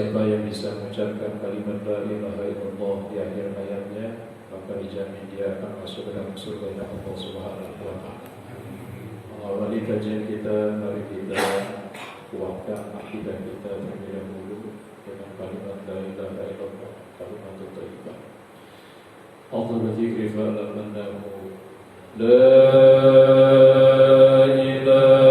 siapa yang bisa mengucapkan kalimat la ilaha illallah di akhir hayatnya, maka dijamin dia akan masuk ke dalam surga Allah Subhanahu wa taala. Mengawali kajian kita, mari kita kuatkan akidah kita terlebih dahulu dengan kalimat la ilaha illallah, kalimat thayyibah. Afdhalu dzikri fa'lam annahu la ilaha illallah.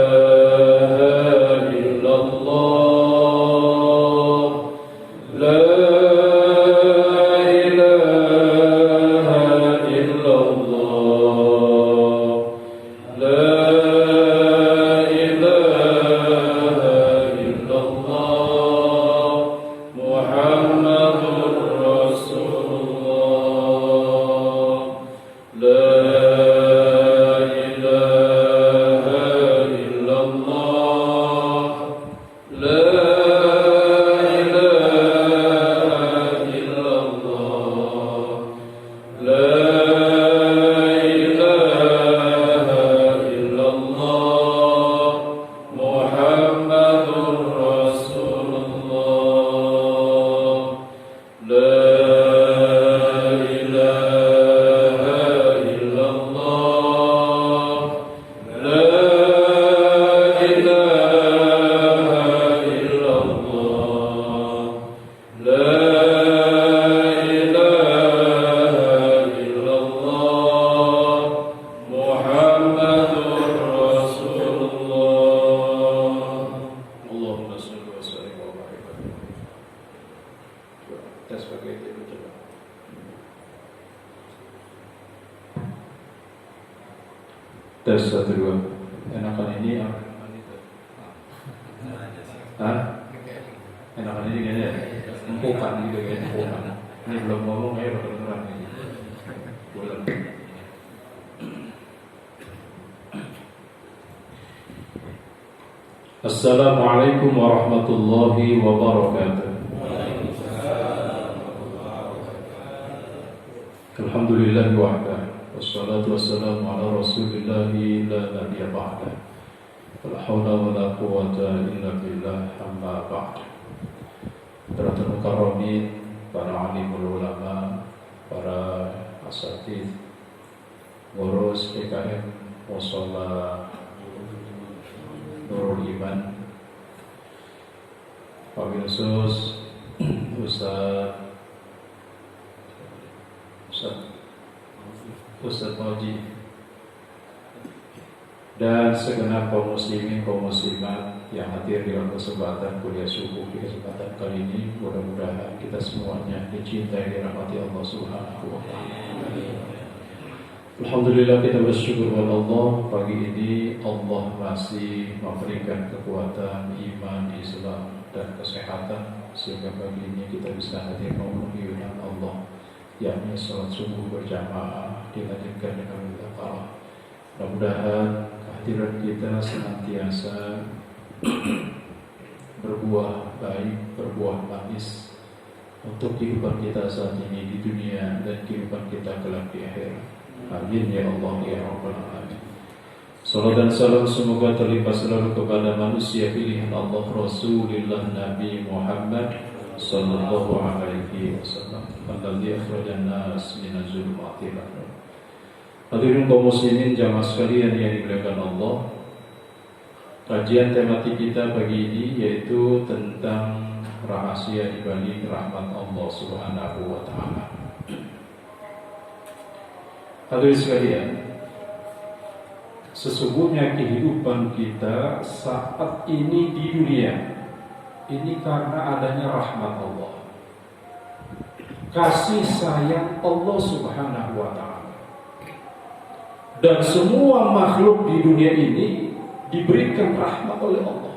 Tes 1 2. Enakan ini enakan ini kayaknya empukan gitu ya, empukan. Ini belum ngomong ya udah beneran ini. Bulan. Assalamualaikum warahmatullahi wabarakatuh. Alhamdulillah wahda. Wassalatu wassalamu ala rasulillahi la nabiyya ba'da. La hawla wa la quwwata illa billah, amma ba'd. Hadratul mukarramin, para alimul ulama, para asatidz, ngurus PKM Mushola Nurul Iman, wabil khusus Ustaz Moji dan segenap kaum muslimin kaum muslimat yang hadir dalam kesempatan kuliah subuh di kesempatan kali ini. Mudah-mudahan kita semuanya dicintai dan dirahmati Allah Subhanahu wa taala. Alhamdulillah, kita bersyukur kepada Allah, pagi ini Allah masih memberikan kekuatan iman, Islam dan kesehatan sehingga pagi ini kita bisa hadir memenuhi undangan Allah, yakni salat subuh berjamaah dilanjutkan dengan mudzakarah. Mudah-mudahan kehadiran kita senantiasa berbuah baik, berbuah manis untuk kehidupan kita saat ini di dunia dan kehidupan kita kelak di akhirat. Amin ya Allah ya Rabbal alamin. Salam dan salam semoga terlimpah selalu kepada manusia pilihan Allah, Rasulullah Nabi Muhammad sallallahu alaihi wasallam, alladzi akhrajan nas minaz zulumati ila nur. Hadirin kaum muslimin jamaah sekalian yang dimuliakan Allah, kajian tematik kita pagi ini yaitu tentang rahasia di balik rahmat Allah Subhanahu wa taala. Hadirin sekalian, sesungguhnya kehidupan kita saat ini di dunia ini karena adanya rahmat Allah, kasih sayang Allah Subhanahu wa taala. Dan semua makhluk di dunia ini diberikan rahmat oleh Allah.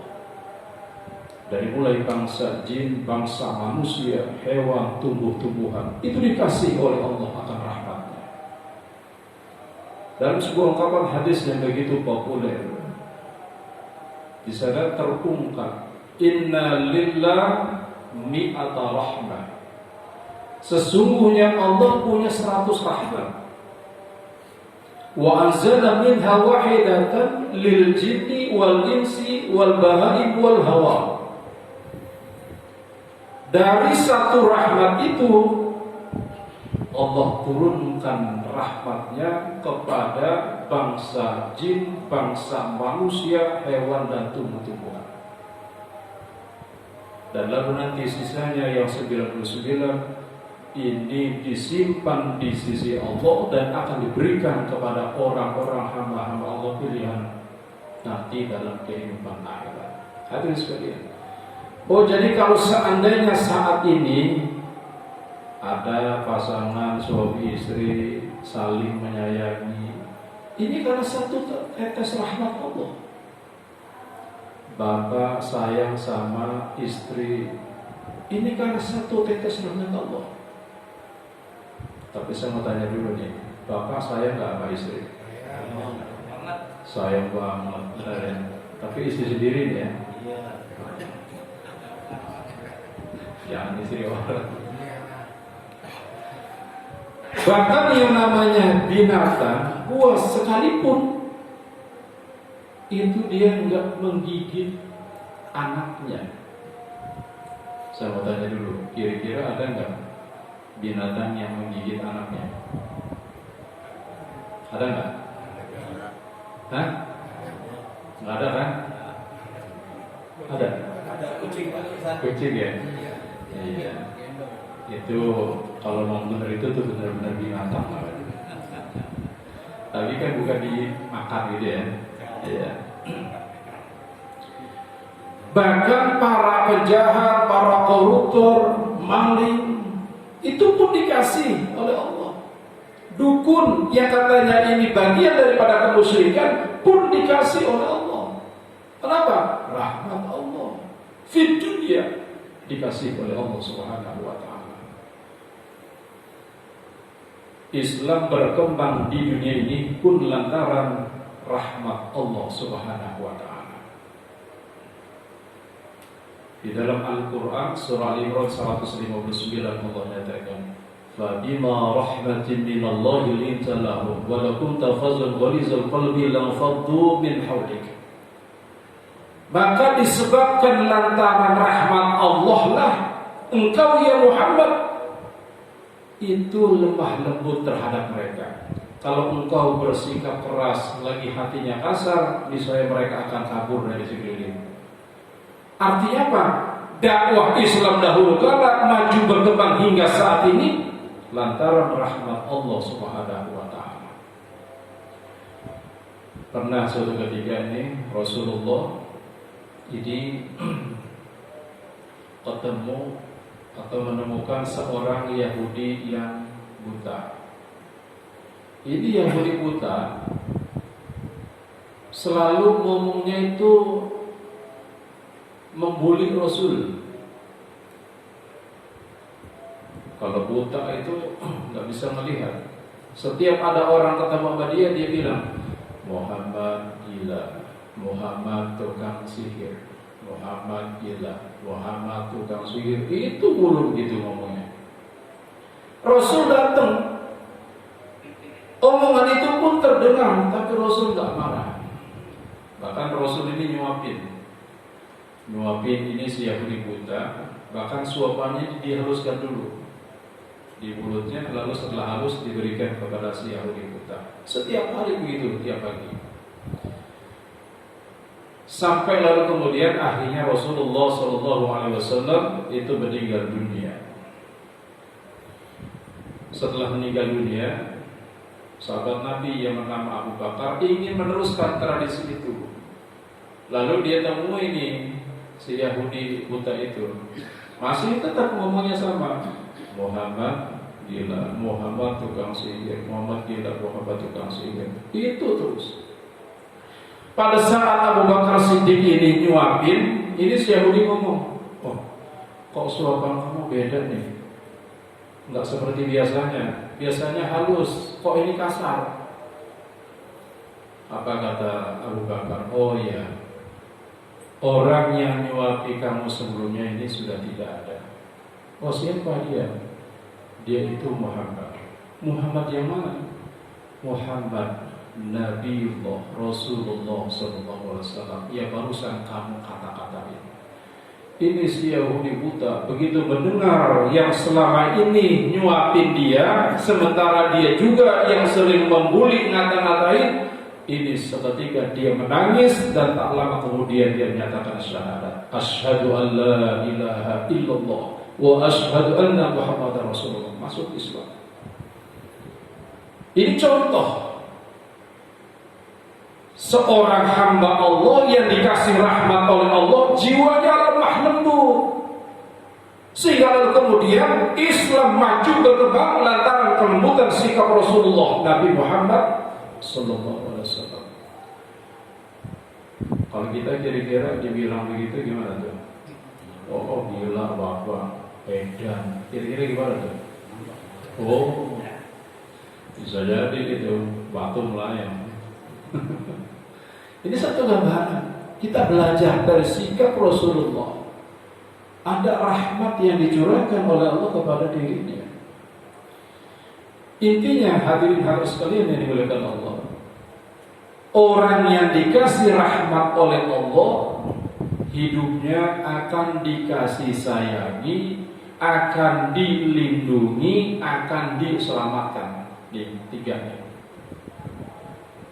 Dari mulai bangsa jin, bangsa manusia, hewan, tumbuh-tumbuhan, itu dikasih oleh Allah akan rahmatnya. Dalam sebuah ungkapan hadis yang begitu populer, di sana terungkap, Inna lillah mi'ata rahmah. Sesungguhnya Allah punya 100 rahmat. Wa anzala minha wahidatan lil jinni wal insi wal bahaim wal hawa. Dari satu rahmat itu Allah turunkan rahmatnya kepada bangsa jin, bangsa manusia, hewan dan tumbuh-tumbuhan. Dan lalu nanti sisanya yang 99 ini disimpan di sisi Allah dan akan diberikan kepada orang-orang hamba-hamba Allah pilihan nanti dalam kehidupan akhirat. Hadirin sekalian. Oh, jadi kalau seandainya saat ini ada pasangan suami istri saling menyayangi, ini karena satu tetes rahmat Allah. Bapak sayang sama istri, ini karena satu tetes rahmat Allah. Tapi saya mau tanya dulu nih, Bapak sayang gak sama istri? Sayang banget. Tapi istri sendiri nih ya? Jangan istri orang. Bahkan yang namanya binatang, buas sekalipun, itu dia nggak menggigit anaknya. Saya mau tanya dulu, kira-kira ada nggak binatang yang menggigit anaknya? Ada nggak? Hah? Nggak ada kan? Ada? Ada kucing. Kucing ya? Iya. Itu kalau mau benar itu tuh benar-benar binatang. Tapi kan bukan dimakan gitu ya. Iya. Bahkan para penjahat, para koruptor, maling itu pun dikasih oleh Allah. Dukun yang katanya ini bagian daripada kemusyrikan pun dikasih oleh Allah. Kenapa? Rahmat Allah. Fid dunya dikasih oleh Allah Subhanahu wa taala. Islam berkembang di dunia ini pun lantaran rahmat Allah Subhanahu wa taala. Di dalam Al-Qur'an surah Al-Imran 159 Allah nyatakan, "Fa bima rahmatin minallahi linta lahum wa law kunta fazzan ghalizal qalbi lam faddu min hawlik." Maka disebabkan lantaran rahmat Allah lah engkau ya Muhammad itu lemah lembut terhadap mereka. Kalau engkau bersikap keras, lagi hatinya kasar, niscaya mereka akan kabur dari sekeliling. Artinya apa? Dakwah Islam dahulu kala maju berkembang hingga saat ini lantaran rahmat Allah Subhanahu wa taala. Pernah suatu ketika ini Rasulullah ini ketemu atau menemukan seorang Yahudi yang buta. Ini Yahudi buta selalu ngomongnya itu membuli Rasul. Kalau buta itu nggak bisa melihat. Setiap ada orang ketemu sama dia bilang Muhammad gila, Muhammad tukang sihir, Muhammad gila, Muhammad tukang sihir. Itu mulu gitu ngomongnya. Rasul datang, omongan itu pun terdengar, tapi Rasul nggak marah. Bahkan Rasul ini nyuapin ini si Yahudi buta. Bahkan suapannya dihaluskan dulu di mulutnya, lalu setelah halus diberikan kepada si Yahudi buta. Setiap hari begitu, tiap pagi. Sampai lalu kemudian akhirnya Rasulullah SAW itu meninggal dunia. Setelah meninggal dunia, sahabat Nabi yang bernama Abu Bakar ingin meneruskan tradisi itu. Lalu dia temui ini si Yahudi buta itu, masih tetap ngomongnya sama, Muhammad gila, Muhammad tukang sihir, Muhammad gila, Muhammad tukang sihir. Itu terus. Pada saat Abu Bakar Siddiq ini nyuapin, ini si Yahudi ngomong, oh, kok suapan kamu beda nih, nggak seperti biasanya. Biasanya halus, kok ini kasar. Apa kata Abu Bakar? Oh iya, orang yang nyuapi kamu sebelumnya ini sudah tidak ada. Oh siapa dia? Dia itu Muhammad. Muhammad yang mana? Muhammad Nabiullah Rasulullah SAW. Ya barusan kamu kata-katain. ini si Yahudi buta begitu mendengar yang selama ini nyuapin dia, sementara dia juga yang sering membuli, ngata-ngatain, ini seketika dia menangis dan tak lama kemudian dia menyatakan syahadat. Asyhadu an la ilaha illallah wa asyhadu anna Muhammadar Rasulullah, masuk Islam. Ini contoh seorang hamba Allah yang dikasih rahmat oleh Allah, jiwanya lemah lembut, sehingga lalu kemudian Islam maju berkembang lantaran kelembutan sikap Rasulullah Nabi Muhammad Sallallahu Alaihi Wasallam. Kalau kita kira-kira dibilang begitu gimana tuh? Oh gila, bapak, edan, kira-kira gimana tuh? Oh, bisa jadi itu batu melayang. Ini satu gambaran. Kita belajar dari sikap Rasulullah. Ada rahmat yang dicurahkan oleh Allah kepada dirinya. Intinya hadirin harus sekalian yang dimuliakan Allah, orang yang dikasih rahmat oleh Allah, hidupnya akan dikasih sayangi, akan dilindungi, akan diselamatkan. Ini tiganya.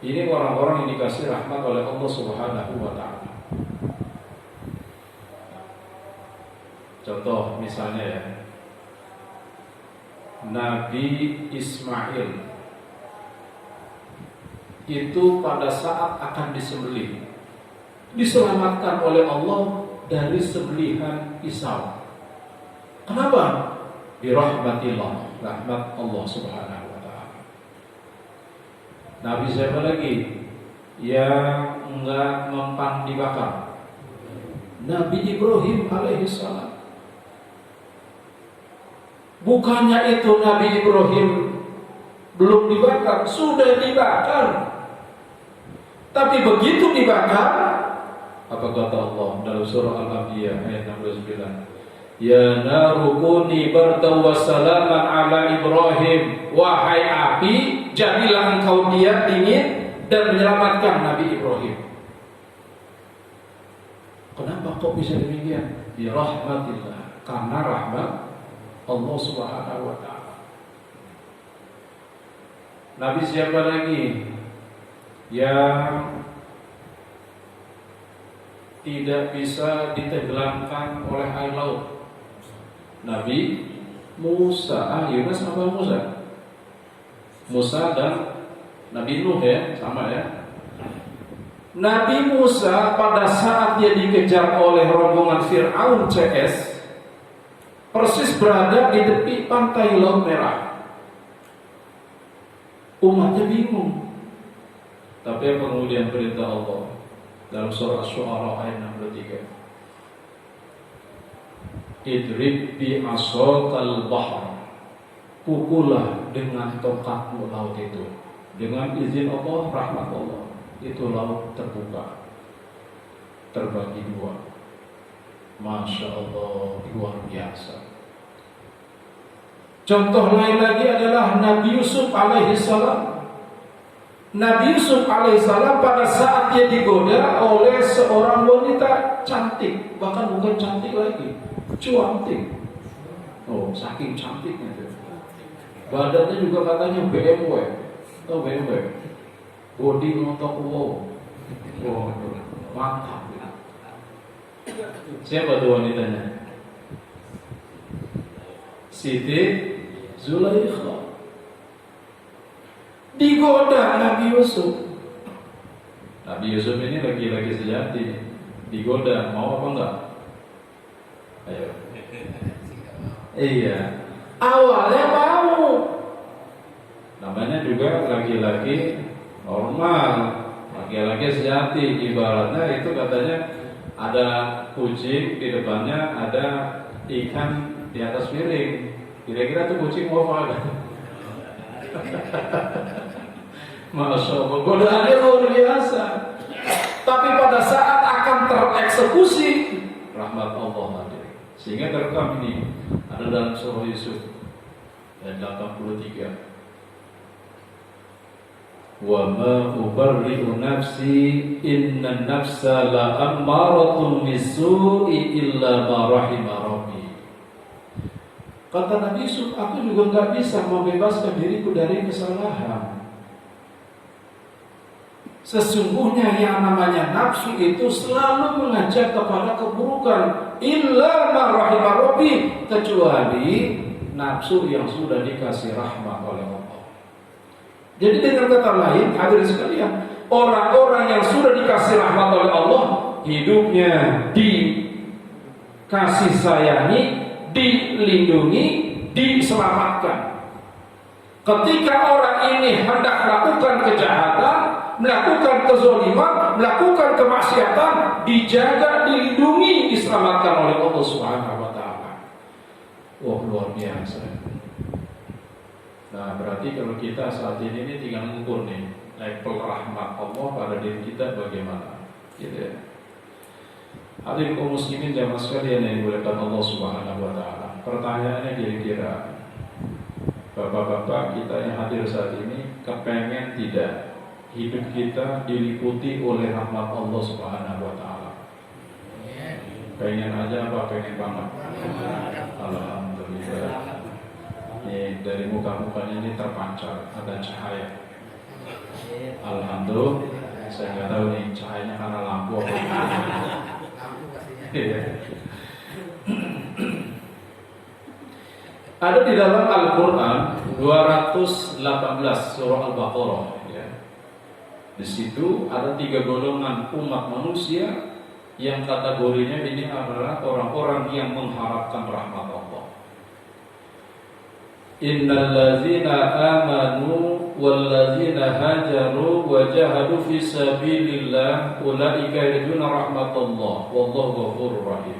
Ini orang-orang yang dikasih rahmat oleh Allah Subhanahu wa ta'ala. Contoh misalnya ya, Nabi Ismail itu pada saat akan disembelih diselamatkan oleh Allah dari sembelihan pisau. Kenapa? Birahmatillah, rahmat Allah Subhanahu wa ta'ala. Nabi siapa lagi yang enggak mempan dibakar? Nabi Ibrahim alaihissalam. Bukannya itu Nabi Ibrahim belum dibakar, sudah dibakar. Tapi begitu dibakar, apa kata Allah dalam surah Al-Anbiya ayat 69? Ya naru kuni bardan wa salaman ala Ibrahim. Wahai api, jadilah engkau dia dingin dan menyelamatkan Nabi Ibrahim. Kenapa kok bisa demikian? Bi rahmatillah, karena rahmat Allah Subhanahu wa ta'ala. Nabi siapa lagi yang tidak bisa ditenggelamkan oleh air laut? Nabi Musa. Yunus apa Musa? Musa dan Nabi Nuh ya, sama ya. Nabi Musa pada saat dia dikejar oleh rombongan Fir'aun CS, persis berada di tepi pantai Laut Merah. Umatnya bingung. Tapi apa kemudian perintah Allah dalam surah Asy-Syu'ara ayat 63? Idrib bi asokal bahr, pukullah dengan tongkatmu laut itu. Dengan izin Allah, rahmat Allah, itu laut terbuka, terbagi dua. Masya Allah, luar biasa. Contoh lain lagi adalah Nabi Yusuf alaihissalam. Nabi Yusuf alaihissalam pada saat dia digoda oleh seorang wanita cantik, bahkan bukan cantik lagi, cuantik. Oh, saking cantiknya itu. Badannya juga katanya BMW. Tahu BMW? Body nonton wow. Oh, mantap. Siapa tuh wanitanya? Siti Zulaikha. Digoda Nabi Yusuf. Nabi Yusuf ini laki-laki sejati. Digoda, mau apa enggak? Ayo. Iya. Awalnya mau. Namanya juga laki-laki normal, laki-laki sejati. Ibaratnya itu katanya ada kucing di depannya, ada ikan di atas piring. Kira-kira tuh kucing mau apa? Masya Allah, godaannya luar biasa. Tapi pada saat akan tereksekusi, rahmat Allah hadir. Sehingga terekam ini ada dalam surah Yusuf ayat 83. wa ma ubarri'u nafsi inna nafsa la'ammaratun bisu'i illa ma rahima rabbi. Kata Nabi Yusuf, aku juga nggak bisa membebaskan diriku dari kesalahan. Sesungguhnya yang namanya nafsu itu selalu mengajak kepada keburukan, illa ma rahima rabbi, kecuali nafsu yang sudah dikasih rahmat oleh Allah. Jadi dengan kata lain, hadirin sekalian, orang-orang yang sudah dikasih rahmat oleh Allah, hidupnya dikasih sayangi, dilindungi, diselamatkan. Ketika orang ini hendak melakukan kejahatan, melakukan kezaliman, melakukan kemaksiatan, dijaga, dilindungi, diselamatkan oleh Allah Subhanahu wa taala. Wah, luar biasa. Nah, berarti kalau kita saat ini tinggal mengukur nih level rahmat Allah pada diri kita bagaimana, gitu ya. Hadirin kaum muslimin jamaah sekalian yang dimuliakan Allah Subhanahu wa taala. Pertanyaannya kira-kira bapak-bapak kita yang hadir saat ini kepengen tidak hidup kita diliputi oleh rahmat Allah Subhanahu wa taala? Pengen aja apa pengen banget? Alhamdulillah. Ini dari muka-mukanya ini terpancar ada cahaya. Alhamdulillah. Saya nggak tahu nih cahayanya karena lampu apa Ada di dalam Al-Quran 218 surah Al-Baqarah ya. Di situ ada 3 golongan umat manusia yang kategorinya ini adalah orang-orang yang mengharapkan rahmat Allah. Innal ladzina amanu wal ladzina hajaru wa jahadu fi sabilillah ulaika yarjuna rahmatallah wallahu ghafurur rahim.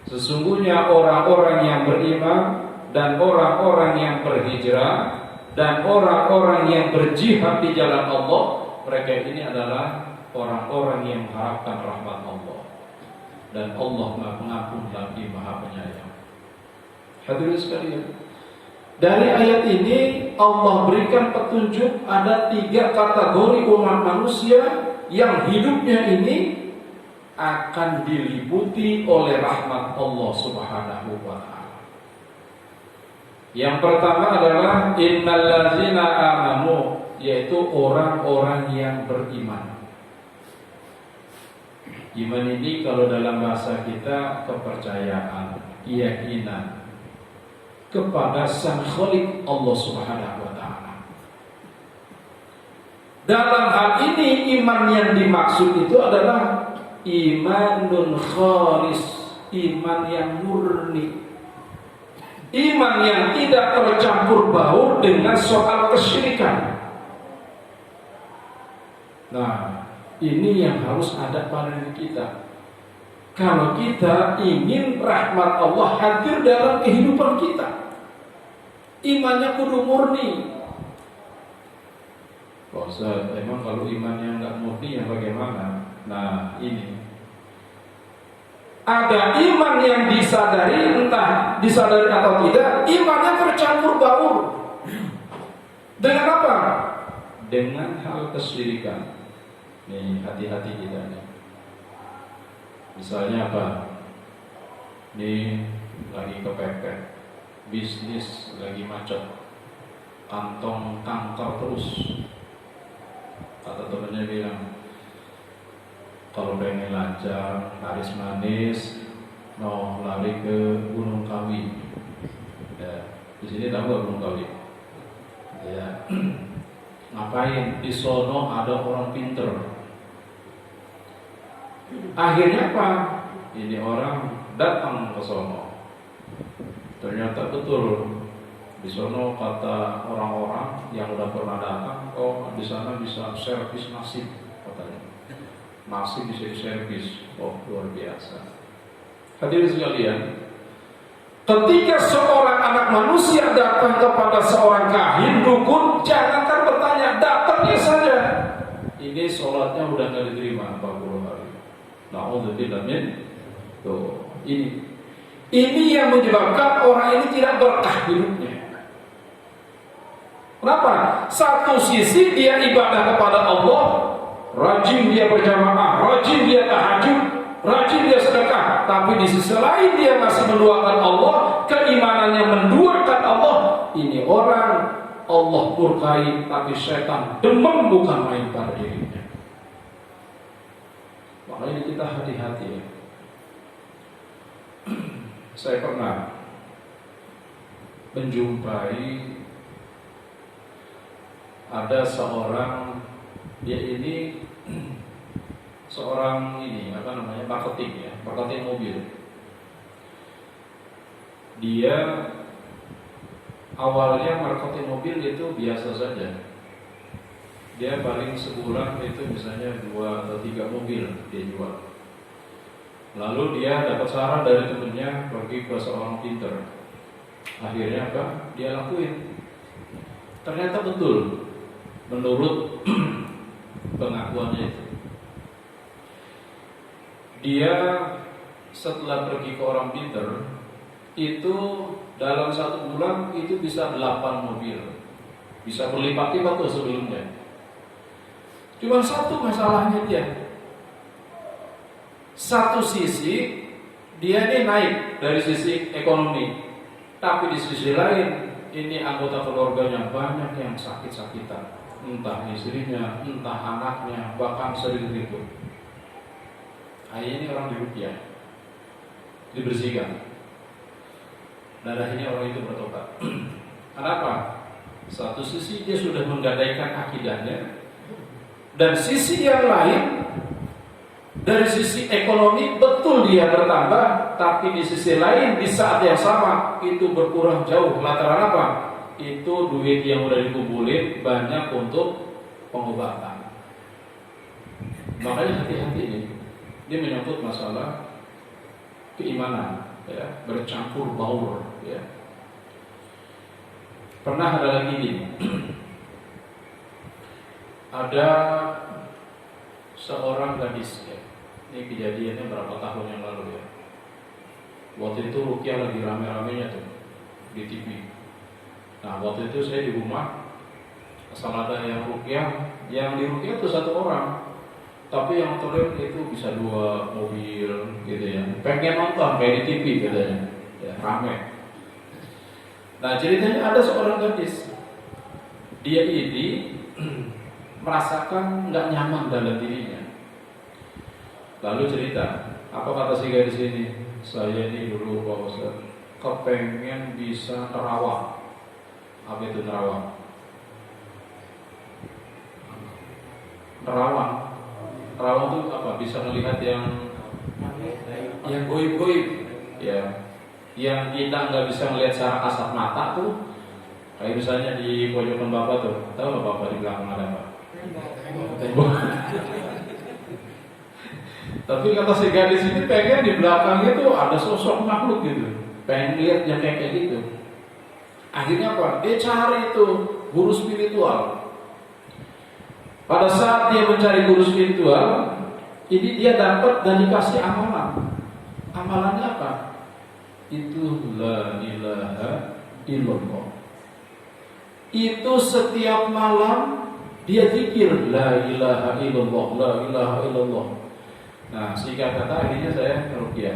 Sesungguhnya orang-orang yang beriman dan orang-orang yang berhijrah dan orang-orang yang berjihad di jalan Allah, mereka ini adalah orang-orang yang mengharapkan rahmat Allah, dan Allah Maha Pengampun lagi Maha Penyayang. Hadirin sekalian, dari ayat ini Allah berikan petunjuk ada 3 kategori umat manusia yang hidupnya ini akan diliputi oleh rahmat Allah Subhanahu wa taala. Yang pertama adalah innal ladzina amanu, yaitu orang-orang yang beriman. Iman ini kalau dalam bahasa kita kepercayaan, keyakinan kepada Sang Khalik Allah Subhanahu wa taala. Dalam hal ini iman yang dimaksud itu adalah imanun khalis, iman yang murni, iman yang tidak tercampur baur dengan soal kesyirikan. Nah, ini yang harus ada pada diri kita. Kalau kita ingin rahmat Allah hadir dalam kehidupan kita, imannya kudu murni. Ustaz, emang kalau imannya nggak murni yang bagaimana? Nah, ini ada iman yang disadari, entah disadari atau tidak, imannya tercampur baur. Dengan apa? Dengan hal kesyirikan. Nih, hati-hati kita nih. Misalnya apa? Nih, lagi kepepet, bisnis lagi macet, kantong kanker terus. Kata temennya bilang, kalau pengen lancar, laris manis, mau lari ke Gunung Kawi. Ya, di sini tahu nggak Gunung Kawi? Ya, ngapain? Di sono ada orang pinter. Akhirnya apa? Ini orang datang ke sono. Ternyata betul di sono kata orang-orang yang udah pernah datang, oh di sana bisa servis nasi katanya. Nasi bisa diservis. Oh, luar biasa. Hadirin sekalian, ketika seorang anak manusia datang kepada seorang kahin, dukun, jangankan bertanya, datangnya saja. Ini sholatnya udah gak diterima 40 hari. Na'udzubillah min. Tuh, ini yang menyebabkan orang ini tidak berkah hidupnya. Kenapa? Satu sisi dia ibadah kepada Allah, rajin dia berjamaah, rajin dia tahajud, rajin dia sedekah, tapi di sisi lain dia masih menduakan Allah, keimanannya menduakan Allah. Ini orang Allah murkai, tapi setan demam bukan main pada dirinya. Makanya kita hati-hati ya. Saya pernah menjumpai ada seorang, dia ini seorang marketing mobil. Dia awalnya marketing mobil itu biasa saja. Dia paling sebulan itu misalnya 2 atau 3 mobil dia jual. Lalu dia dapat saran dari temannya pergi ke seorang pinter. Akhirnya apa? Dia lakuin. Ternyata betul menurut pengakuannya itu. Dia setelah pergi ke orang pinter itu dalam 1 bulan itu bisa 8 mobil, bisa berlipat-lipat tuh sebelumnya. Cuma satu masalahnya dia. Satu sisi dia ini naik dari sisi ekonomi, tapi di sisi lain ini anggota keluarganya banyak yang sakit-sakitan, entah istrinya, entah anaknya, bahkan sering ribut. Akhirnya orang dirupiah, dibersihkan, dan akhirnya orang itu bertobat. Kenapa? Satu sisi dia sudah menggadaikan akidahnya, dan sisi yang lain dari sisi ekonomi betul dia bertambah, tapi di sisi lain di saat yang sama itu berkurang jauh. Lantaran apa? Itu duit yang udah dikumpulin banyak untuk pengobatan. Makanya hati-hati ini. Dia menyangkut masalah keimanan, ya, bercampur baur, ya. Pernah ada lagi ini. Ada seorang gadis, ya. Ini kejadiannya berapa tahun yang lalu, ya. Waktu itu ruqyah lagi rame-ramenya tuh di TV. Nah, waktu itu saya di rumah, asal ada yang ruqyah, yang di ruqyah itu 1 orang, tapi yang terlihat itu bisa 2 mobil, gitu ya. Pengen nonton kayak di TV, katanya, ya, rame. Nah, ceritanya ada seorang gadis, dia ini merasakan nggak nyaman dalam dirinya. Lalu cerita, apa kata si gadis ini? Saya ini dulu Pak Ustaz kepengen bisa nerawang. Apa itu nerawang? Nerawang itu apa? Bisa melihat yang goib-goib, ya. Yang kita nggak bisa melihat secara kasat mata tuh. Kayak misalnya di pojokan Bapak tuh, tahu nggak Bapak di belakang ada apa? Tembok. Tapi kata si gadis ini pengen di belakangnya tuh ada sosok makhluk gitu, pengen lihat yang kayak gitu. Akhirnya apa? Dia cari itu guru spiritual. Pada saat dia mencari guru spiritual, ini dia dapat dan dikasih amalan. Amalannya apa? Itu la ilaha illallah. Itu setiap malam dia zikir la ilaha illallah, la ilaha illallah. Nah, singkat kata akhirnya saya ruqyah.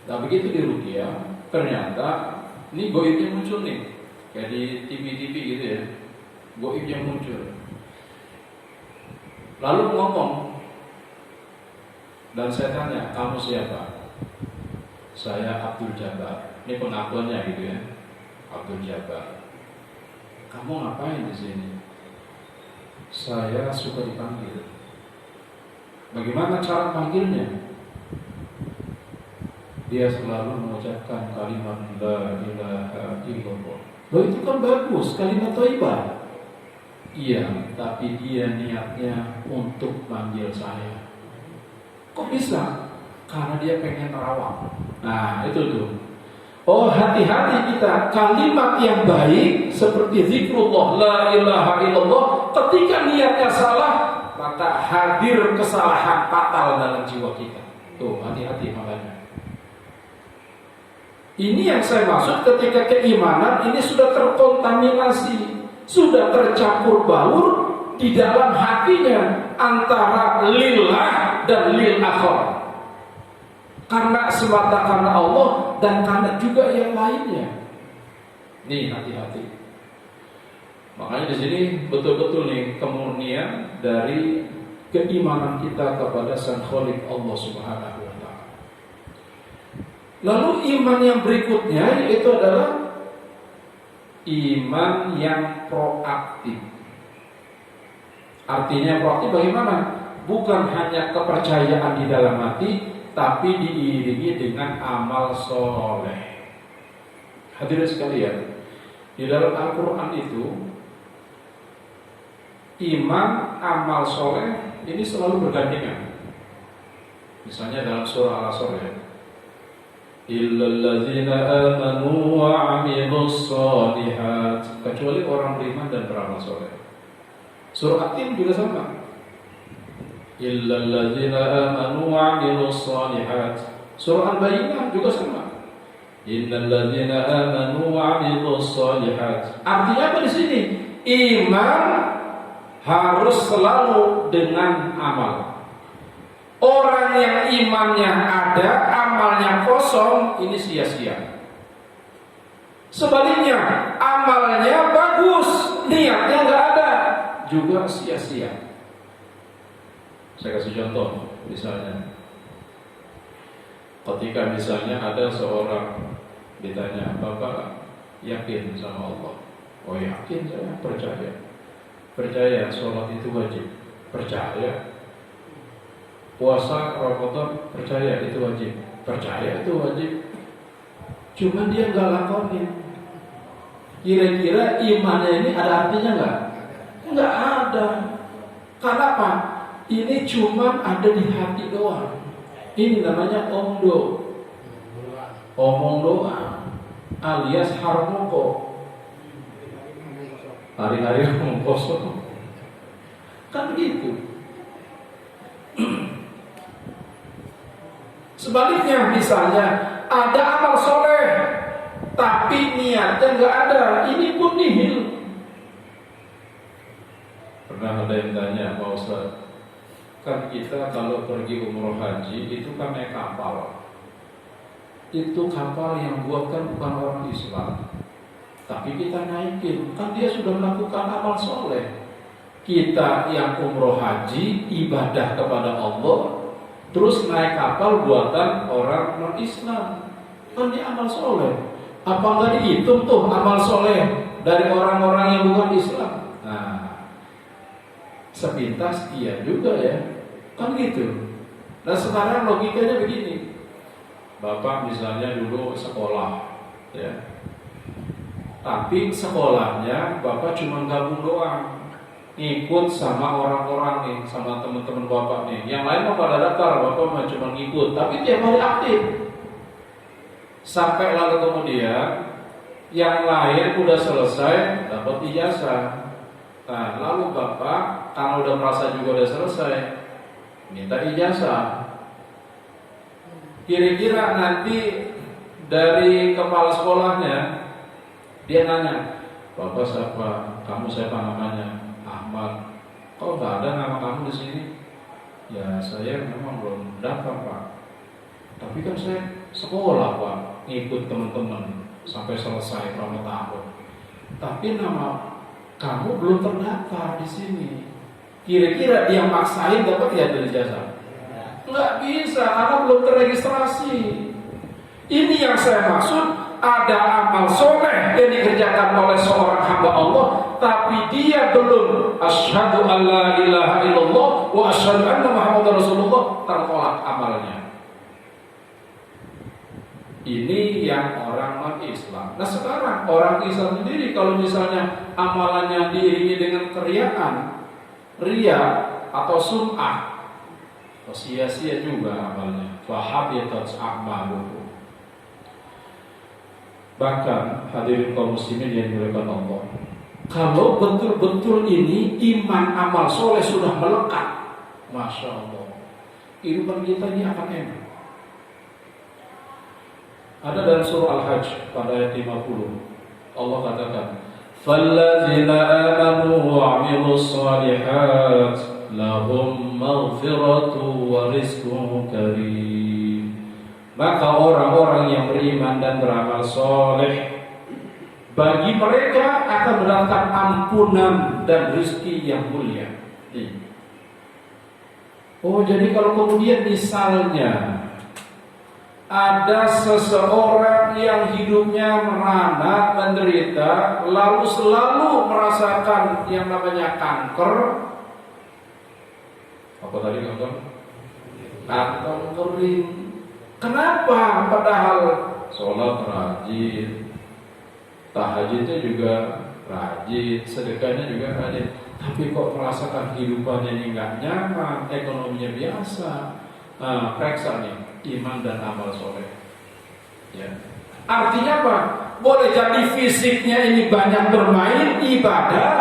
Nah, begitu di ruqyah, ternyata ini goibnya muncul nih, kayak di TV-TV gitu ya, goibnya muncul. Lalu ngomong, dan saya tanya, kamu siapa? Saya Abdul Jabbar. Ini pengakuannya gitu ya, Abdul Jabbar. Kamu ngapain di sini? Saya suka dipanggil. Bagaimana cara panggilnya? Dia selalu mengucapkan kalimat la ilaha illallah. Loh, itu kan bagus, kalimat thayyibah. Iya, tapi dia niatnya untuk panggil saya. Kok bisa? Karena dia pengen nerawang. Nah, itu tuh. Oh, hati-hati kita. Kalimat yang baik seperti zikrullah la ilaha illallah, ketika niatnya salah, maka hadir kesalahan fatal dalam jiwa kita. Tuh, hati-hati makanya. Ini yang saya maksud ketika keimanan ini sudah terkontaminasi. sudah tercampur baur di dalam hatinya antara lillah dan lil akhir. Karena semata karena Allah dan karena juga yang lainnya. Nih, hati-hati. Makanya di sini betul-betul nih kemurnian dari keimanan kita kepada Sang Khalik Allah Subhanahu wa taala. Lalu iman yang berikutnya yaitu adalah iman yang proaktif. Artinya proaktif bagaimana? Bukan hanya kepercayaan di dalam hati, tapi diiringi dengan amal soleh. Hadirin sekalian, di dalam Al-Quran itu iman, amal soleh ini selalu bergandengan. Misalnya dalam surah Al-Asr ya, illal ladzina amanu wa 'amilus shalihat, kecuali orang beriman dan beramal soleh. Surah At-Tin juga sama, illal ladzina amanu wa 'amilus shalihat. Surah Al-Baqarah juga sama, innal ladzina amanu wa 'amilus shalihat. Artinya apa di sini? Iman harus selalu dengan amal. Orang yang imannya ada, amalnya kosong, ini sia-sia. Sebaliknya, amalnya bagus, niatnya nggak ada, juga sia-sia. Saya kasih contoh, misalnya, ketika misalnya ada seorang ditanya, Bapak yakin sama Allah? Oh yakin, saya percaya. Percaya sholat itu wajib, percaya. Puasa Ramadan, percaya itu wajib, percaya itu wajib. Cuma dia nggak lakonin. Kira-kira imannya ini ada artinya nggak? Nggak ada. Kenapa? Ini cuma ada di hati doang. Ini namanya omdo, omong doang, alias harmoko. Hari-hari ngomong kosong. Kan begitu. Sebaliknya misalnya ada amal soleh tapi niatnya nggak ada, ini pun nihil. Pernah ada yang tanya, Pak Ustaz, kan kita kalau pergi umroh haji itu kan naik kapal. Itu kapal yang buat kan bukan orang Islam, tapi kita naikin, kan dia sudah melakukan amal soleh. Kita yang umroh haji, ibadah kepada Allah, terus naik kapal buatan orang non-Islam, kan dia amal soleh. Apa nggak dihitung tuh amal soleh dari orang-orang yang bukan Islam? Nah, sepintas iya juga ya, kan gitu. Nah sekarang logikanya begini, Bapak misalnya dulu sekolah, ya, tapi sekolahnya Bapak cuma gabung doang, ngikut sama orang-orang nih, sama teman-teman Bapak nih. Yang lain mah pada daftar, Bapak mah cuma ngikut, tapi tiap hari aktif. Sampai lalu kemudian yang lain udah selesai dapat ijazah. Nah, lalu Bapak karena udah merasa juga udah selesai, minta ijazah. Kira-kira nanti dari kepala sekolahnya dia nanya, Bapak siapa? Kamu siapa namanya? Ahmad. Kok nggak ada nama kamu di sini? Ya saya memang belum daftar Pak. Tapi kan saya sekolah Pak, ngikut teman-teman sampai selesai berapa tahun. Tapi nama kamu belum terdaftar di sini. Kira-kira dia maksain dapat ya dari jasa? Nggak bisa, karena belum terregistrasi. Ini yang saya maksud, ada amal soleh yang dikerjakan oleh seorang hamba Allah, tapi dia belum asyhadu an la ilaha illallah wa asyhadu anna Muhammadar Rasulullah, tertolak amalnya. Ini yang orang non-Islam. Nah sekarang orang Islam sendiri kalau misalnya amalannya diiringi dengan keriaan, ria atau sum'ah, sia-sia juga amalnya. Fahabitat a'maluhum. Bahkan hadirin kaum muslimin yang dimuliakan Allah, kalau betul-betul ini iman amal soleh sudah melekat, masya Allah, kehidupan kita ini akan enak. Ada dalam surah Al-Hajj pada ayat 50, Allah katakan, Falladzina amanu wa 'amilus shalihat lahum maghfiratu wa rizqun karim. Maka orang-orang yang beriman dan beramal soleh, bagi mereka akan mendatangkan ampunan dan rezeki yang mulia. Oh, jadi kalau kemudian misalnya ada seseorang yang hidupnya merana, menderita, lalu selalu merasakan yang namanya kanker. Apa tadi kanker? Kanker kering. Kenapa? Padahal sholat rajin, tahajudnya juga rajin, sedekahnya juga rajin, tapi kok merasakan kehidupannya ini nggak nyaman, ekonominya biasa. Nah, periksa nih iman dan amal soleh. Ya. Artinya apa? Boleh jadi fisiknya ini banyak bermain ibadah,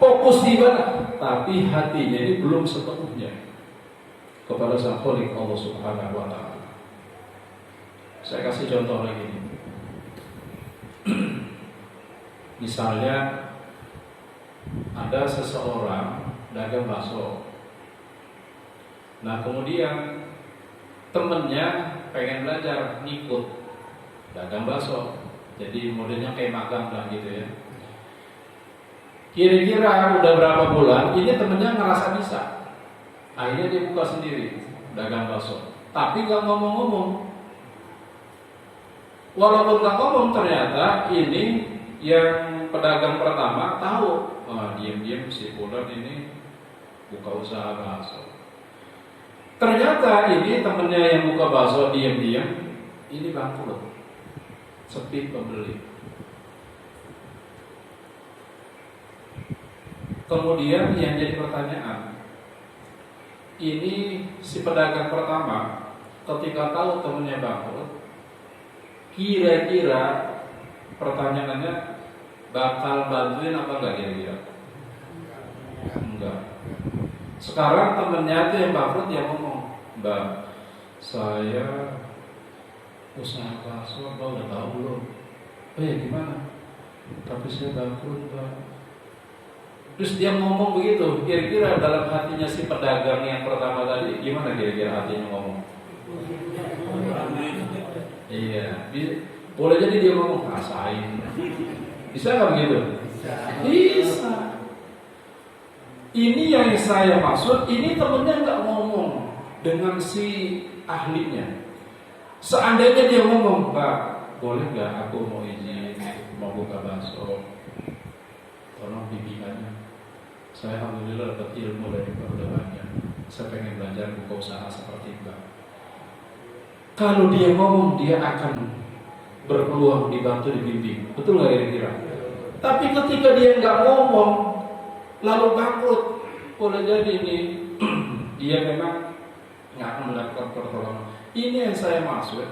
fokus di ibadah, tapi hatinya ini belum sepenuhnya kepada Sang Khalik Allah Subhanahu wa Ta'ala. Saya kasih contoh lagi nih. Misalnya ada seseorang dagang bakso. Nah, kemudian temennya pengen belajar ngikut dagang bakso. Jadi modelnya kayak magang lah gitu ya. Kira-kira udah berapa bulan ini temennya ngerasa bisa. Akhirnya dia buka sendiri dagang bakso. Tapi gak ngomong-ngomong. Walaupun gak ngomong, ternyata ini yang pedagang pertama tahu, diam-diam si Fulan ini buka usaha bakso. Ternyata ini temennya yang buka bakso diam-diam ini bangkrut, sepi pembeli. Kemudian yang jadi pertanyaan, ini si pedagang pertama ketika tahu temennya bangkrut, kira-kira pertanyaannya bakal bantuin apa enggak kira-kira? Enggak. Sekarang temennya itu yang bangkrut yang ngomong, Mbak, saya usaha bakso, Mbak udah tahu belum? Oh ya gimana? Tapi saya bangkrut, Mbak. Terus dia ngomong begitu, kira-kira dalam hatinya si pedagang yang pertama tadi gimana kira-kira hatinya ngomong? Iya, boleh jadi dia ngomong rasain. Bisa nggak begitu? Bisa. Ini yang saya maksud. Ini temennya nggak ngomong dengan si ahlinya. Seandainya dia ngomong, Pak, boleh nggak aku mau izin mau buka bakso? Tolong bimbingannya. Saya alhamdulillah dapat ilmu dari Pak udah banyak. Saya pengen belajar buka usaha seperti Mbak. Kalau dia ngomong, dia akan berpeluang dibantu, dibimbing. Betul nggak kira-kira? Tapi ketika dia nggak ngomong, lalu bangkrut, boleh jadi ini dia memang nggak akan mendapatkan pertolongan. Ini yang saya maksud.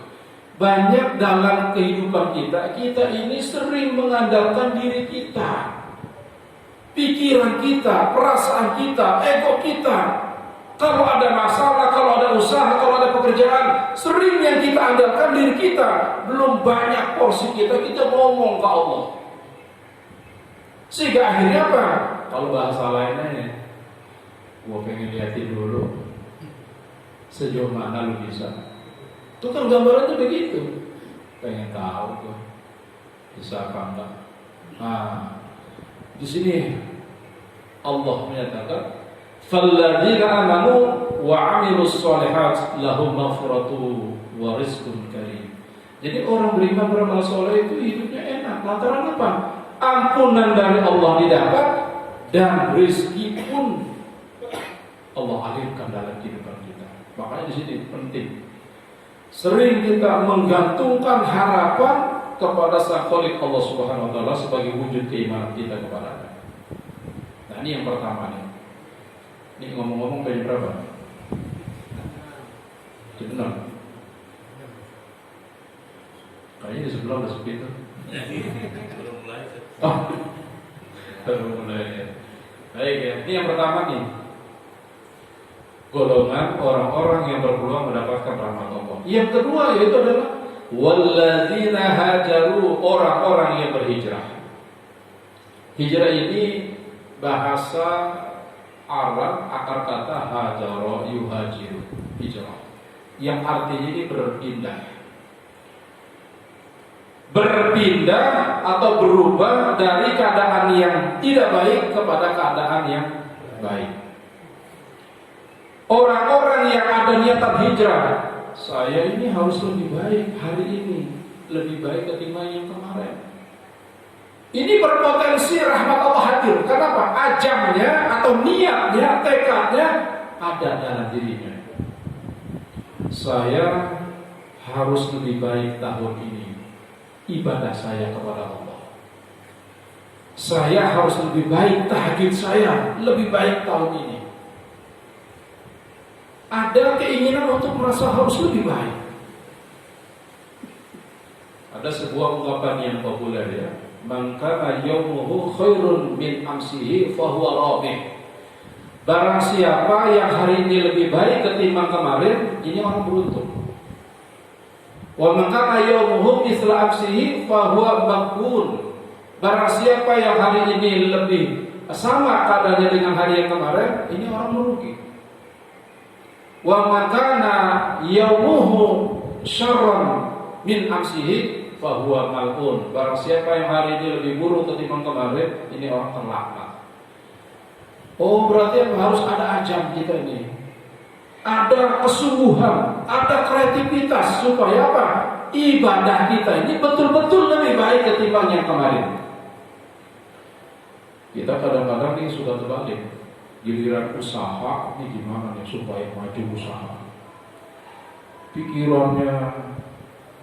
Banyak dalam kehidupan kita ini sering mengandalkan diri kita, pikiran kita, perasaan kita, ego kita. Kalau ada masalah, kalau ada usaha, kalau ada pekerjaan, sering yang kita andalkan diri kita. Belum banyak porsi kita ngomong ke Allah. Sehingga akhirnya apa? Kalau bahasa lainnya, gua pengen liatin dulu sejauh mana lu bisa. Itu kan gambarannya begitu. Pengen tahu tuh bisa apa enggak. Nah, di sini Allah menyatakan, فَالَّذِينَ آمَنُوا وَعَمِلُوا الصَّالِحَاتِ لَهُمْ مَغْفِرَةٌ وَرِزْقٌ كَرِيمٌ. Jadi orang beriman beramal soleh itu hidupnya enak. Lantaran apa? Ampunan dari Allah didapat dan rezeki pun Allah alirkan dalam kehidupan kita. Makanya di sini penting. Sering kita menggantungkan harapan kepada Sang Khalik Allah Subhanahu wa Ta'ala sebagai wujud keimanan kita kepadanya. Nah, ini yang pertama nih. Ini ngomong-ngomong pengen berapa? Jam 6. Kayaknya di sebelah udah sepi tuh. Belum mulai. Oh, belum mulai ya. Baik ya. Ini yang pertama nih. Golongan orang-orang yang berpeluang mendapatkan rahmat Allah. Yang kedua yaitu adalah walladzina hajaru, orang-orang yang berhijrah. Hijrah ini bahasa Arab, akar kata hajara yuhajiru, hijrah, yang artinya ini berpindah atau berubah dari keadaan yang tidak baik kepada keadaan yang baik. Orang-orang yang ada niatan hijrah, saya ini harus lebih baik hari ini, lebih baik ketimbang yang kemarin. Ini berpotensi rahmat Allah hadir. Kenapa? Ajamnya atau niatnya, tekadnya ada dalam dirinya. Saya harus lebih baik tahun ini, ibadah saya kepada Allah. Saya harus lebih baik tahajud saya, lebih baik tahun ini. Ada keinginan untuk merasa harus lebih baik. Ada sebuah ungkapan yang populer ya, man kana yaumuhu khairun min amsihi fahuwa rabih. Barang siapa yang hari ini lebih baik ketimbang kemarin, ini orang beruntung. Wa man kana yaumuhu mithla amsihi fahuwa maghbun. Barang siapa yang hari ini lebih sama keadaannya dengan hari yang kemarin, ini orang merugi. Wa man kana yaumuhu syarran min amsihi fahuwa mal'un. Barang siapa yang hari ini lebih buruk ketimbang kemarin, ini orang terlaknat. Oh, berarti harus ada ajam kita ini. Ada kesungguhan, ada kreativitas supaya apa? Ibadah kita ini betul-betul lebih baik ketimbang yang kemarin. Kita kadang-kadang ini sudah terbalik. Giliran usaha ini gimana nih supaya maju usaha? Pikirannya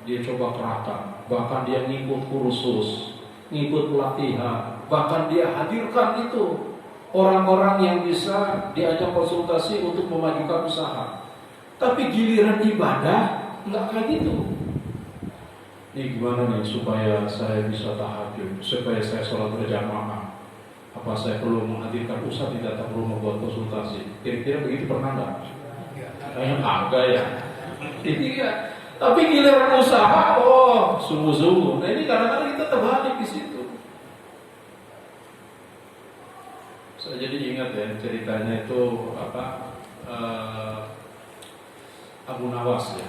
dia coba kerahkan, bahkan dia ngikut kursus, ngikut pelatihan, bahkan dia hadirkan itu orang-orang yang bisa diajak konsultasi untuk memajukan usaha. Tapi giliran ibadah nggak kayak gitu. Ini gimana nih supaya saya bisa tahajud, supaya saya sholat berjamaah? Apa saya perlu menghadirkan ustaz, tidak perlu membuat konsultasi? Kira-kira begitu pernah nggak? Kayaknya kagak ya. Iya. Tapi giliran usaha, oh sungguh-sungguh. Nah ini kadang-kadang kita terbalik di situ. Saya jadi ingat ya ceritanya itu Abu Nawas ya.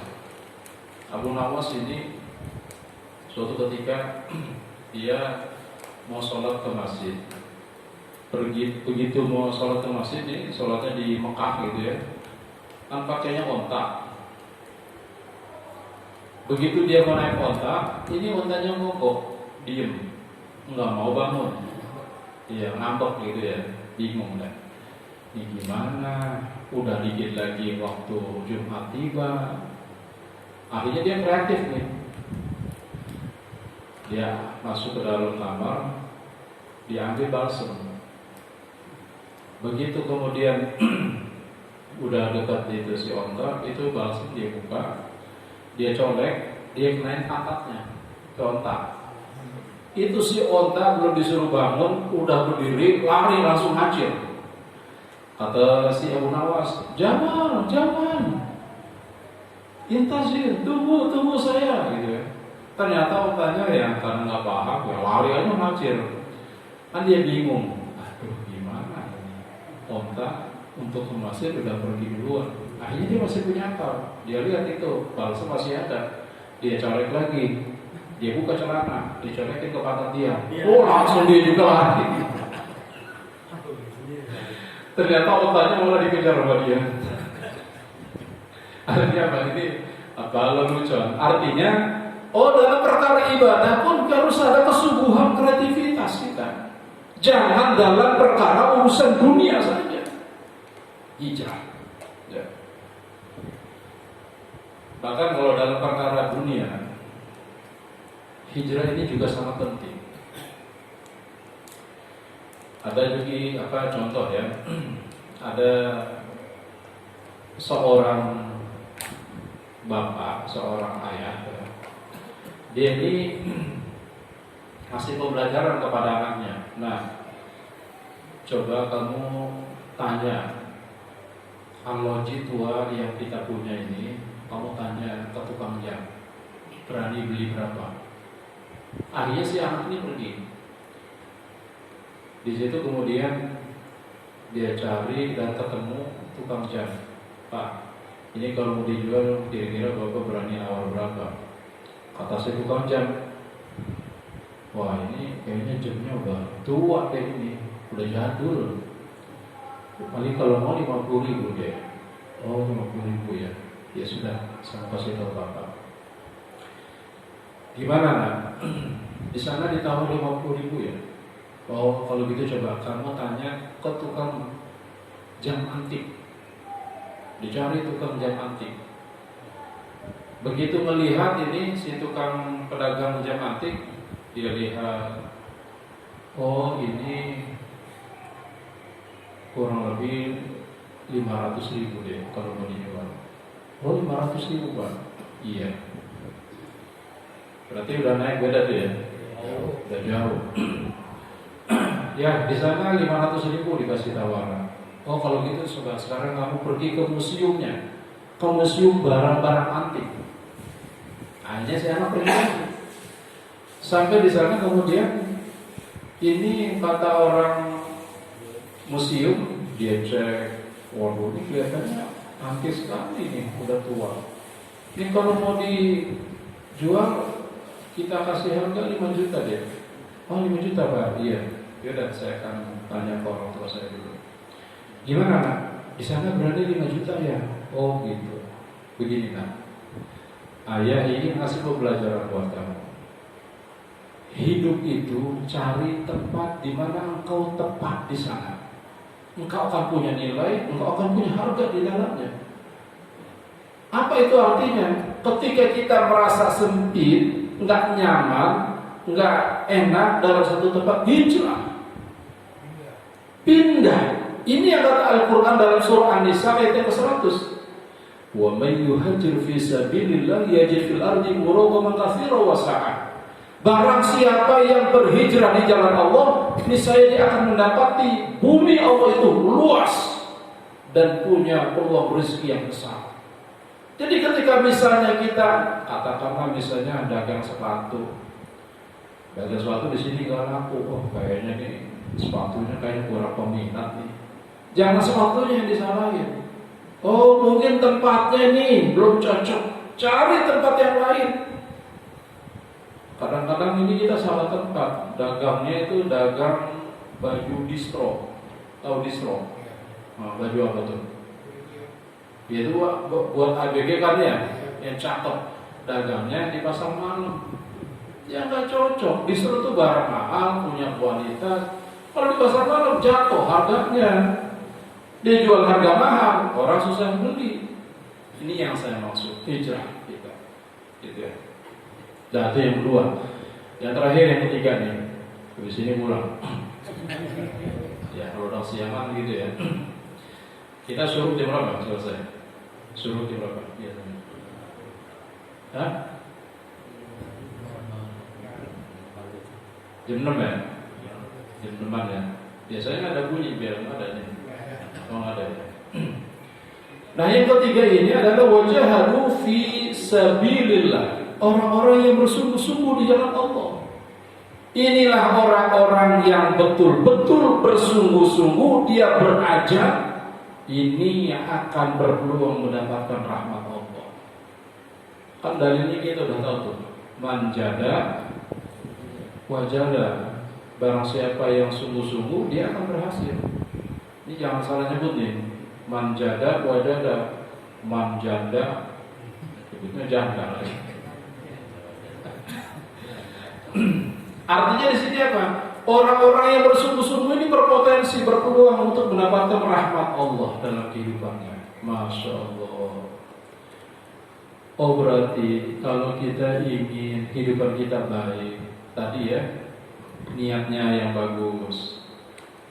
Abu Nawas ini suatu ketika dia mau sholat ke masjid. Begitu mau sholat ke masjid, ini sholatnya di Mekah gitu ya, kan pakainya onta. Begitu dia mau naik onta, ini ontanya mogok, diem, nggak mau bangun. Iya, ngambek gitu ya, bingung deh. Ini gimana? Udah dikit lagi waktu Jumat tiba. Akhirnya dia kreatif nih. Dia masuk ke dalam kamar, diambil balsem. Begitu kemudian udah dekat itu si onta, itu balsem dia buka, dia colek, dia kenain angkatnya ke onta. Itu si onta belum disuruh bangun, udah berdiri, lari langsung hancur. Kata si Abu Nawas, jangan, intazir, tunggu saya, gitu ya. Ternyata ontanya ya karena nggak paham, ya lari aja hancur. Kan dia bingung, aduh gimana ini? Onta untuk ke masjid udah pergi duluan. Akhirnya dia masih punya akal. Dia lihat itu balsem masih ada, dia colek lagi. Dia buka celana, dicolekin ke pantat dia. Oh, langsung dia juga lari. Ternyata ontanya malah dikejar sama dia. Artinya apa ini? Apa lelucon? Artinya, oh dalam perkara ibadah pun harus ada kesungguhan kreativitas kita. Jangan dalam perkara urusan dunia saja. Hijrah. Ya. Bahkan kalau dalam perkara dunia, hijrah ini juga sangat penting. Ada juga contoh ya. Ada seorang bapak, seorang ayah. Dia ini kasih pembelajaran kepada anaknya. Nah, coba kamu tanya, kalau tua yang kita punya ini, kamu tanya ke tukang jam, berani beli berapa? Akhirnya si anak ini pergi. Di situ kemudian dia cari dan ketemu tukang jam. Pak, ini kalau mau dijual kira-kira Bapak berani nawar berapa? Kata si tukang jam, wah ini kayaknya jamnya udah tua kayak ini, udah jadul. Paling kalau mau 50.000 deh. Oh 50.000 ya. Ya sudah, saya kasih tahu Bapak. Gimana nak? Di sana ditawar 50.000 ya. Oh kalau gitu coba kamu tanya ke tukang jam antik. Dicari tukang jam antik. Begitu melihat ini si tukang pedagang jam antik, dia lihat, oh ini kurang lebih 500.000 deh kalau mau dijual. Oh 500.000 Pak? Iya. Berarti udah naik beda tuh ya? Udah jauh. Ya di sana 500.000 dikasih tawaran. Oh kalau gitu sekarang kamu pergi ke museumnya, ke museum barang-barang antik. Hanya si anak pergi. Sampai di sana kemudian ini kata orang museum, dia cek, waduh ini kelihatannya antik sekali nih, udah tua. Ini kalau mau dijual kita kasih harga 5 juta deh. Oh 5 juta Pak? Iya. Yaudah saya akan tanya ke orang tua saya dulu. Gimana nak? Di sana berani 5 juta ya? Oh gitu. Begini nak, ayah ingin ngasih pembelajaran buat kamu. Hidup itu cari tempat di mana engkau tepat di sana. Engkau akan punya nilai, engkau akan punya harga di dalamnya. Apa itu artinya? Ketika kita merasa sempit, nggak nyaman, nggak enak dalam satu tempat, hijrah, pindah. Ini yang kata Al-Quran dalam surah An-Nisa ayat yang ke-100. Wa may yuhajir fi sabilillah yajid fil ardi muragaman katsiran wa sa'ah. Barang siapa yang berhijrah di jalan Allah, niscaya dia akan mendapati bumi Allah itu luas dan punya peluang rezeki yang besar. Jadi ketika misalnya kita katakanlah misalnya dagang sepatu di sini nggak laku, oh kayaknya nih sepatunya kayak kurang peminat nih. Jangan sepatunya yang disalahin. Oh mungkin tempatnya nih belum cocok, cari tempat yang lain. Kadang-kadang ini kita salah tempat. Dagangnya itu dagang baju distro. Tahu distro? Nah, baju apa tuh? Itu buat ABG kan ya, yang cakep. Dagangnya di pasar malam. Ya nggak cocok. Distro itu barang mahal, punya kualitas. Kalau di pasar malam jatuh harganya. Dia jual harga mahal, orang susah beli. Ini yang saya maksud, hijrah kita. Gitu ya. Nah itu yang kedua. Yang terakhir yang ketiga nih. Habis ini pulang. Ya kalau udah siangan gitu ya. Kita suruh jam berapa selesai? Suruh jam berapa? Biasanya. Hah? Jam 6 ya? Jam 6 ya? Biasanya ada bunyi biar nggak ada nih. Oh nggak ada ya? Nah yang ketiga ini adalah wajahadu fi sabilillah. Orang-orang yang bersungguh-sungguh di jalan Allah. Inilah orang-orang yang betul-betul bersungguh-sungguh. Dia berajar. Ini yang akan berpeluang mendapatkan rahmat Allah. Kan dalilnya kita udah tahu tuh. Manjada wajada. Barang siapa yang sungguh-sungguh dia akan berhasil. Ini jangan salah nyebut nih. Manjada wajada. Manjada sebutnya janda lagi. Artinya di sini apa? Orang-orang yang bersungguh-sungguh ini berpotensi, berpeluang untuk mendapatkan rahmat Allah dalam kehidupannya. Masya Allah. Oh berarti kalau kita ingin kehidupan kita baik, tadi ya niatnya yang bagus.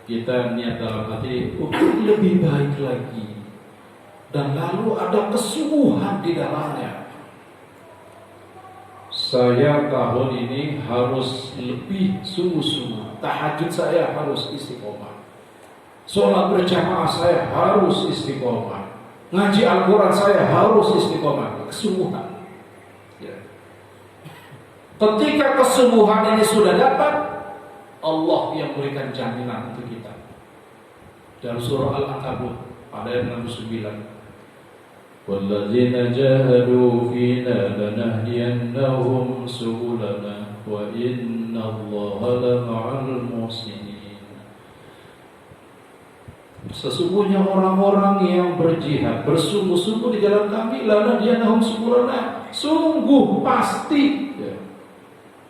Kita niat dalam hati untuk lebih baik lagi, dan lalu ada kesungguhan di dalamnya. Saya tahun ini harus lebih sungguh-sungguh. Tahajud saya harus istiqomah. Sholat berjamaah saya harus istiqomah. Ngaji Al-Quran saya harus istiqomah. Kesungguhan ya. Ketika kesungguhan ini sudah dapat, Allah yang memberikan jaminan untuk kita. Dalam surah Al-Ankabut pada ayat 69. وَالَّذِينَ جَاهَدُوا فِينَا لَنَهْدِيَنَّهُمْ سُبُلَنَا وَإِنَّ اللَّهَ لَمَعَ الْمُحْسِنِينَ. Sesungguhnya orang-orang yang berjihad, bersungguh-sungguh di jalan kami, lanahdiyannahum subulana, sungguh pasti. Ya.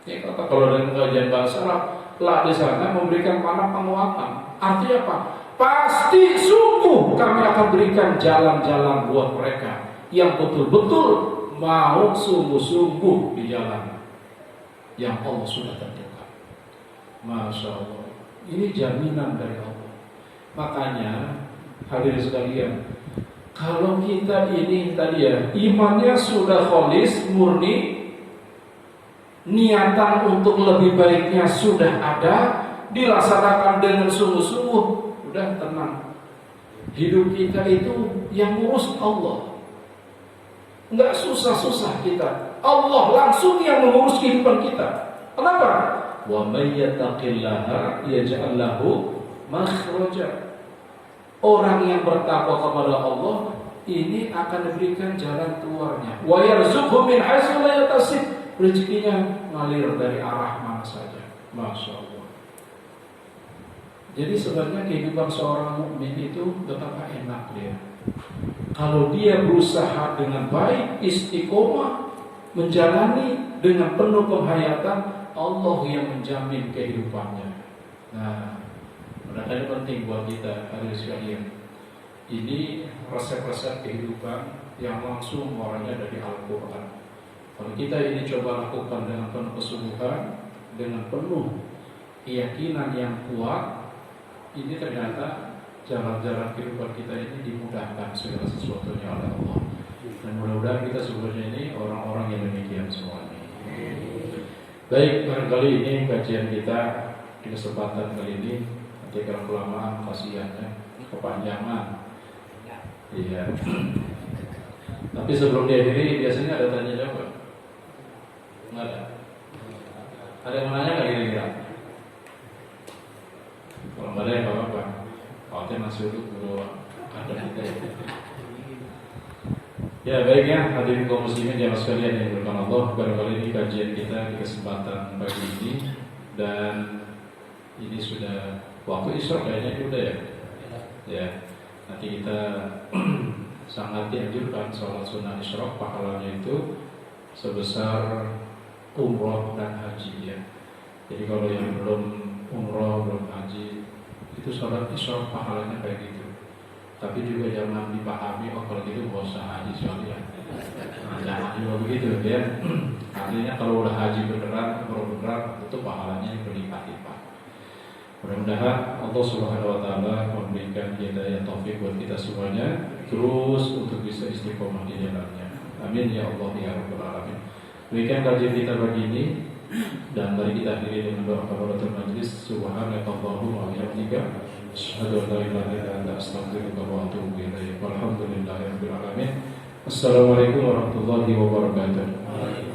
Ini kata kalau dalam kajian bahasa Arab, la di sana memberikan makna penguatan. Artinya apa? Pasti sungguh kami akan berikan jalan-jalan buat mereka yang betul-betul mau sungguh-sungguh di jalan yang Allah sudah tentukan. Masya Allah, ini jaminan dari Allah. Makanya hadirin sekalian, kalau kita ini tadi ya, imannya sudah kholis, murni, niatan untuk lebih baiknya sudah ada, dilaksanakan dengan sungguh-sungguh, udah tenang. Hidup kita itu yang ngurus Allah. Enggak susah-susah kita. Allah langsung yang mengurus kehidupan kita. Kenapa? Wa may yattaqillaha yaj'al lahu makhraja. Orang yang bertakwa kepada Allah ini akan diberikan jalan keluarnya. Wa yarzuqhu min haitsu la yahtasib. Rezekinya ngalir dari arah mana saja. Masya Allah. Jadi sebenarnya kehidupan seorang mukmin itu betapa enak dia. Kalau dia berusaha dengan baik, istiqomah, menjalani dengan penuh penghayatan, Allah yang menjamin kehidupannya. Nah, ini penting buat kita hadirin sekalian. Ini resep-resep kehidupan yang langsung orangnya dari Al-Quran. Kalau kita ini coba lakukan dengan penuh kesungguhan, dengan penuh keyakinan yang kuat, ini ternyata jalan-jalan kehidupan kita ini dimudahkan segala sesuatunya oleh Allah. Dan mudah-mudahan kita sebenarnya ini orang-orang yang demikian semuanya. Baik, barangkali ini kajian kita di kesempatan kali ini. Nanti kalau kelamaan kasihan ya, kepanjangan. Iya. Tapi sebelum dihadiri biasanya ada tanya jawab. Enggak ada. Ada yang menanya nggak kira-kira? Kalau nggak ada ya nggak apa-apa. Kalau masih dulu ada kita. Ya baik ya, hadirin kaum muslimin jamaah sekalian yang berkenan Allah, barangkali ini kajian kita di kesempatan pagi ini, dan ini sudah waktu Isra kayaknya udah ya. Ya, nanti kita sangat dianjurkan sholat sunnah Isra, pahalanya itu sebesar umroh dan haji ya. Jadi kalau yang belum umroh, belum haji, itu sholat Isra pahalanya kayak gitu. Tapi juga jangan dipahami, oh kalau gitu gak usah haji sekalian. Nah, jangan juga begitu ya. Artinya kalau udah haji beneran, umroh beneran, itu pahalanya berlipat-lipat. Mudah-mudahan Allah Subhanahu wa taala memberikan hidayah taufik buat kita semuanya, terus untuk bisa istiqomah di jalannya. Amin ya Allah ya rabbal alamin. Demikian kajian kita pagi ini, dan mari kita akhiri dengan doa kafaratul majlis. Subhanakallahumma wa bihamdika, asyhadu an la ilaha illa anta, astaghfiruka wa atubu ilaik. Walhamdulillahirabbil alamin. Assalamualaikum warahmatullahi wabarakatuh.